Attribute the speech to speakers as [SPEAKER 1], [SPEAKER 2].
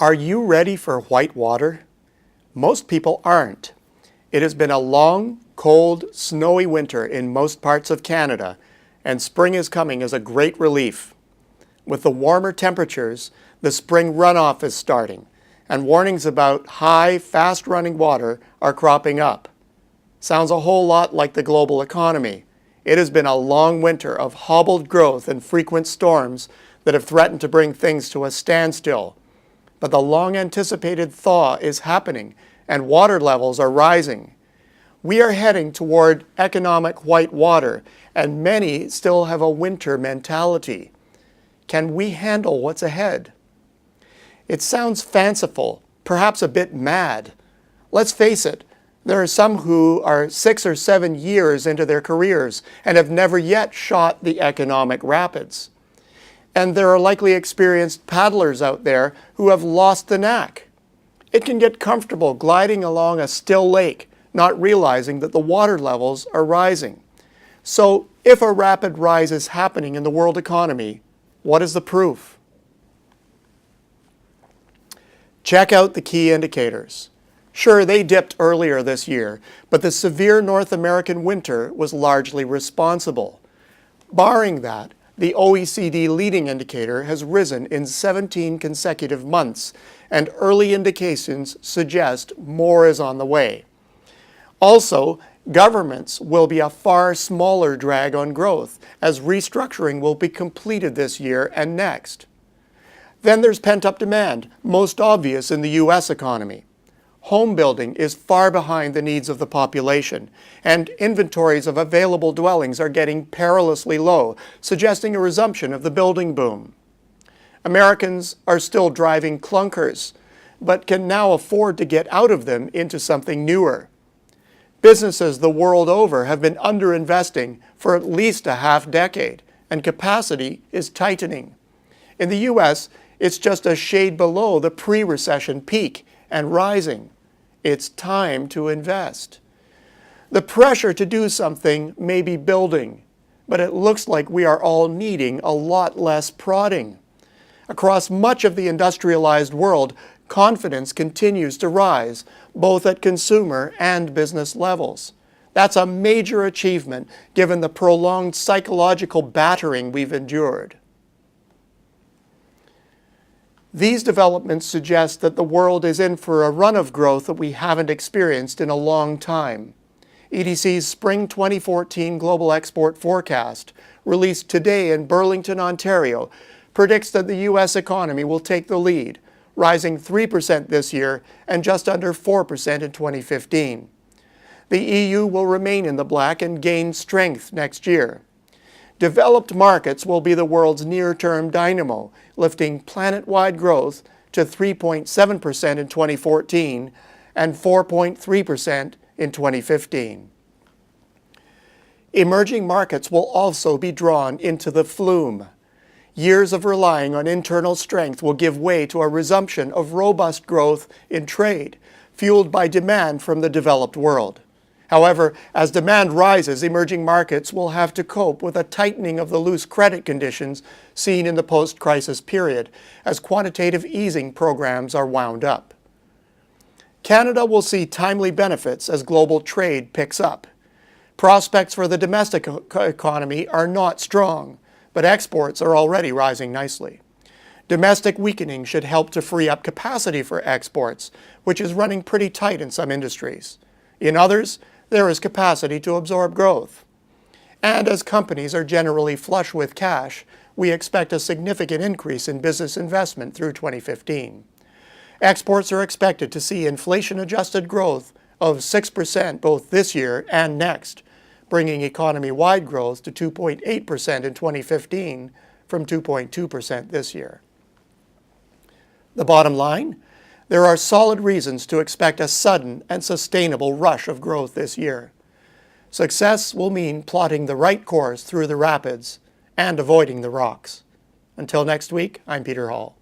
[SPEAKER 1] Are you ready for white water? Most people aren't. It has been a long, cold, snowy winter in most parts of Canada, and spring is coming as a great relief. With the warmer temperatures, the spring runoff is starting, and warnings about high, fast-running water are cropping up. Sounds a whole lot like the global economy. It has been a long winter of hobbled growth and frequent storms that have threatened to bring things to a standstill. But the long-anticipated thaw is happening, and water levels are rising. We are heading toward economic white water, and many still have a winter mentality. Can we handle what's ahead? It sounds fanciful, perhaps a bit mad. Let's face it, there are some who are 6 or 7 years into their careers and have never yet shot the economic rapids. And there are likely experienced paddlers out there who have lost the knack. It can get comfortable gliding along a still lake, not realizing that the water levels are rising. So, if a rapid rise is happening in the world economy, what is the proof? Check out the key indicators. Sure, they dipped earlier this year, but the severe North American winter was largely responsible. Barring that, the OECD leading indicator has risen in 17 consecutive months, and early indications suggest more is on the way. Also, governments will be a far smaller drag on growth, as restructuring will be completed this year and next. Then there's pent-up demand, most obvious in the US economy. Home building is far behind the needs of the population, and inventories of available dwellings are getting perilously low, suggesting a resumption of the building boom. Americans are still driving clunkers, but can now afford to get out of them into something newer. Businesses the world over have been underinvesting for at least a half-decade, and capacity is tightening. In the US, it's just a shade below the pre-recession peak and rising. It's time to invest. The pressure to do something may be building, but it looks like we are all needing a lot less prodding. Across much of the industrialized world, confidence continues to rise, both at consumer and business levels. That's a major achievement given the prolonged psychological battering we've endured. These developments suggest that the world is in for a run of growth that we haven't experienced in a long time. EDC's Spring 2014 Global Export Forecast, released today in Burlington, Ontario, predicts that the U.S. economy will take the lead, rising 3% this year and just under 4% in 2015. The EU will remain in the black and gain strength next year. Developed markets will be the world's near-term dynamo, lifting planet-wide growth to 3.7% in 2014 and 4.3% in 2015. Emerging markets will also be drawn into the flume. Years of relying on internal strength will give way to a resumption of robust growth in trade, fueled by demand from the developed world. However, as demand rises, emerging markets will have to cope with a tightening of the loose credit conditions seen in the post-crisis period, as quantitative easing programs are wound up. Canada will see timely benefits as global trade picks up. Prospects for the domestic economy are not strong, but exports are already rising nicely. Domestic weakening should help to free up capacity for exports, which is running pretty tight in some industries. In others, there is capacity to absorb growth. And as companies are generally flush with cash, we expect a significant increase in business investment through 2015. Exports are expected to see inflation-adjusted growth of 6% both this year and next, bringing economy-wide growth to 2.8% in 2015 from 2.2% this year. The bottom line? There are solid reasons to expect a sudden and sustainable rush of growth this year. Success will mean plotting the right course through the rapids and avoiding the rocks. Until next week, I'm Peter Hall.